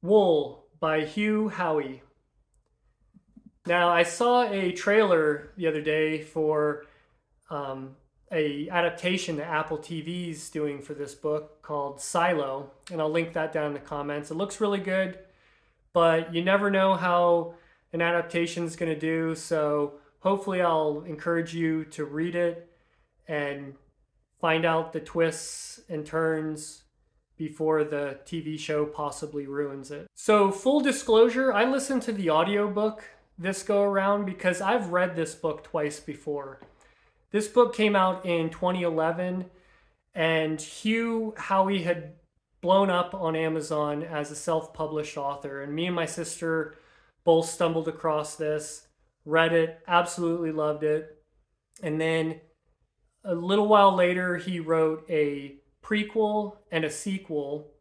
Wool by Hugh Howey. Now, I saw a trailer the other day for um, a adaptation that Apple TV's doing for this book called Silo, and I'll link that down in the comments. It looks really good, but you never know how an adaptation is going to do, so hopefully I'll encourage you to read it and find out the twists and turns before the TV show possibly ruins it. So, full disclosure, I listened to the audiobook this go around because I've read this book twice before. This book came out in 2011, and Hugh Howey had blown up on Amazon as a self published author. And me and my sister both stumbled across this, read it, absolutely loved it. And then a little while later, he wrote a prequel and a sequel.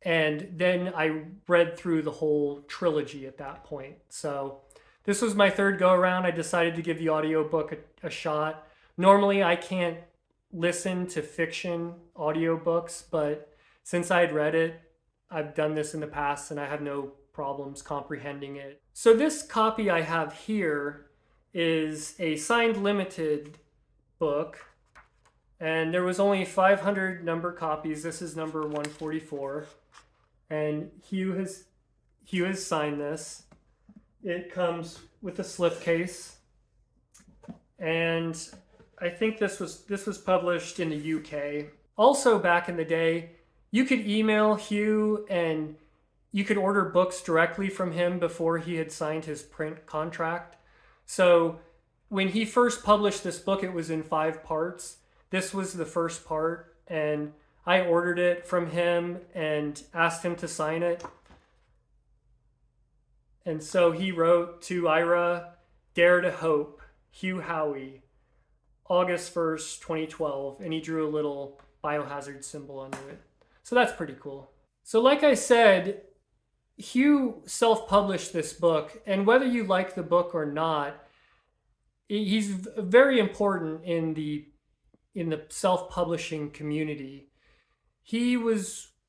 And then I read through the whole trilogy at that point. So this was my third go around. I decided to give the audiobook a shot. Normally, I can't listen to fiction audiobooks, but since I had read it, I've done this in the past and I have no problems comprehending it. So this copy I have here is a signed limited book, and there was only 500 number copies. This is number 144, and Hugh has signed this. It comes with a slipcase, and I think this was published in the UK. Also, back in the day, you could email Hugh and you could order books directly from him before he had signed his print contract. So when he first published this book, it was in 5 parts. This was the first part, and I ordered it from him and asked him to sign it. And so he wrote, "To Ira, Dare to Hope, Hugh Howey, August 1st, 2012, and he drew a little biohazard symbol under it. So that's pretty cool. So like I said, Hugh self-published this book, and whether you like the book or not, he's very important in the self-publishing community.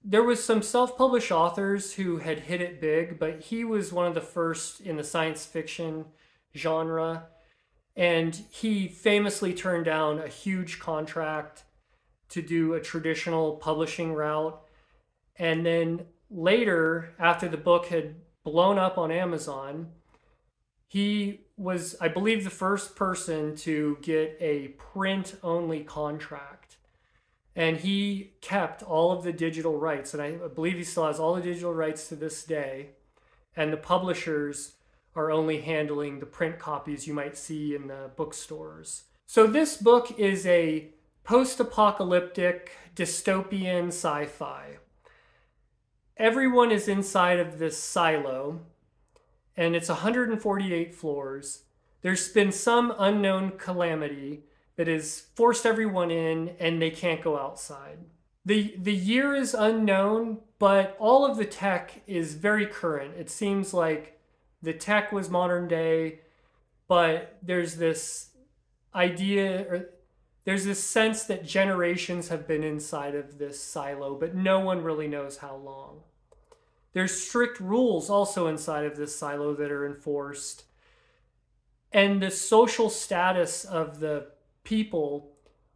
There was some self-published authors who had hit it big, but he was one of the first in the science fiction genre. And he famously turned down a huge contract to do a traditional publishing route. And then later, after the book had blown up on Amazon, he was, I believe, the first person to get a print-only contract. And he kept all of the digital rights. And I believe he still has all the digital rights to this day. And the publishers are only handling the print copies you might see in the bookstores. So this book is a post-apocalyptic dystopian sci-fi. Everyone is inside of this silo, and it's 148 floors. There's been some unknown calamity that has forced everyone in, and they can't go outside. The year is unknown, but all of the tech is very current. It seems like the tech was modern day, but there's this idea, or there's this sense that generations have been inside of this silo, but no one really knows how long. There's strict rules also inside of this silo that are enforced. And the social status of the people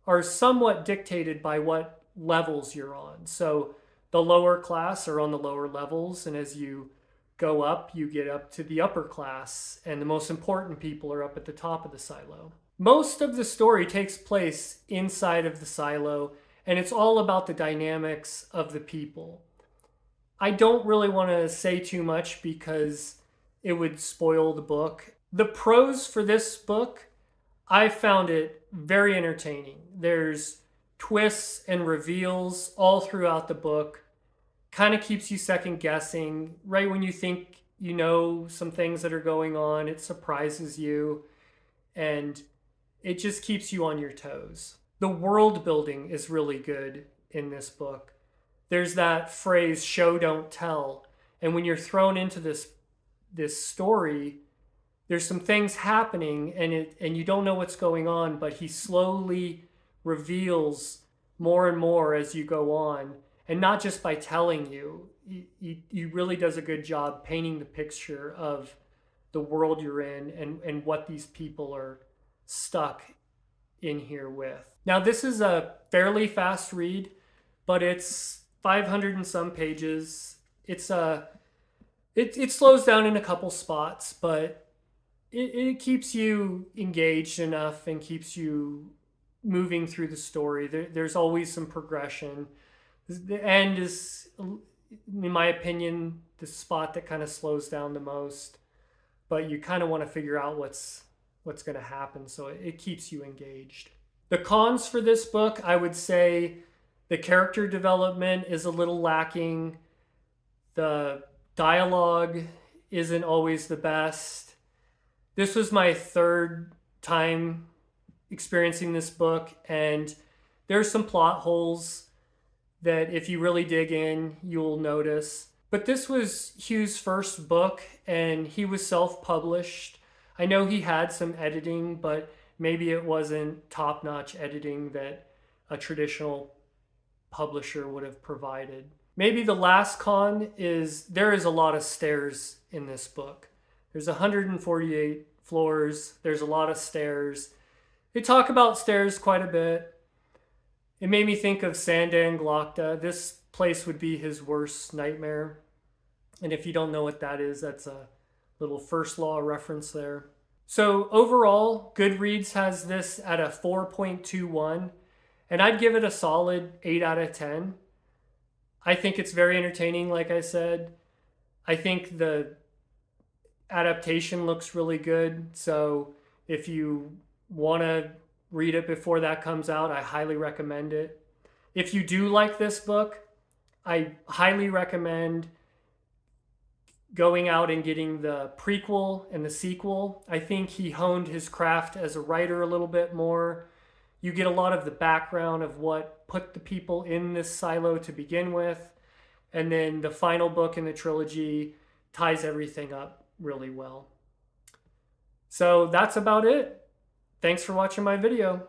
are somewhat dictated by what levels you're on. So the lower class are on the lower levels, and as you go up, you get up to the upper class, and the most important people are up at the top of the silo. Most of the story takes place inside of the silo, and it's all about the dynamics of the people. I don't really want to say too much because it would spoil the book. The prose for this book, I found it very entertaining. There's twists and reveals all throughout the book. Kind of keeps you second guessing. Right when you think you know some things that are going on, it surprises you, and it just keeps you on your toes. The world building is really good in this book. There's that phrase, show don't tell, and when you're thrown into this story, there's some things happening, and you don't know what's going on, but he slowly reveals more and more as you go on. And not just by telling you, he really does a good job painting the picture of the world you're in and what these people are stuck in here with. Now, this is a fairly fast read, but it's 500 and some pages. It slows down in a couple spots, but it keeps you engaged enough and keeps you moving through the story. There's always some progression. The end is, in my opinion, the spot that kind of slows down the most, but you kind of want to figure out what's going to happen, so it keeps you engaged. The cons for this book, I would say the character development is a little lacking. The dialogue isn't always the best. This was my third time experiencing this book, and there's some plot holes that if you really dig in, you'll notice. But this was Hugh's first book, and he was self-published. I know he had some editing, but maybe it wasn't top-notch editing that a traditional publisher would have provided. Maybe the last con is there is a lot of stairs in this book. There's 148 floors. There's a lot of stairs. They talk about stairs quite a bit. It made me think of Sandan Glokta. This place would be his worst nightmare. And if you don't know what that is, that's a little First Law reference there. So overall, Goodreads has this at a 4.21, and I'd give it a solid 8 out of 10. I think it's very entertaining, like I said. I think the adaptation looks really good, so if you want to read it before that comes out, I highly recommend it. If you do like this book, I highly recommend going out and getting the prequel and the sequel. I think he honed his craft as a writer a little bit more. You get a lot of the background of what put the people in this silo to begin with. And then the final book in the trilogy ties everything up really well. So that's about it. Thanks for watching my video.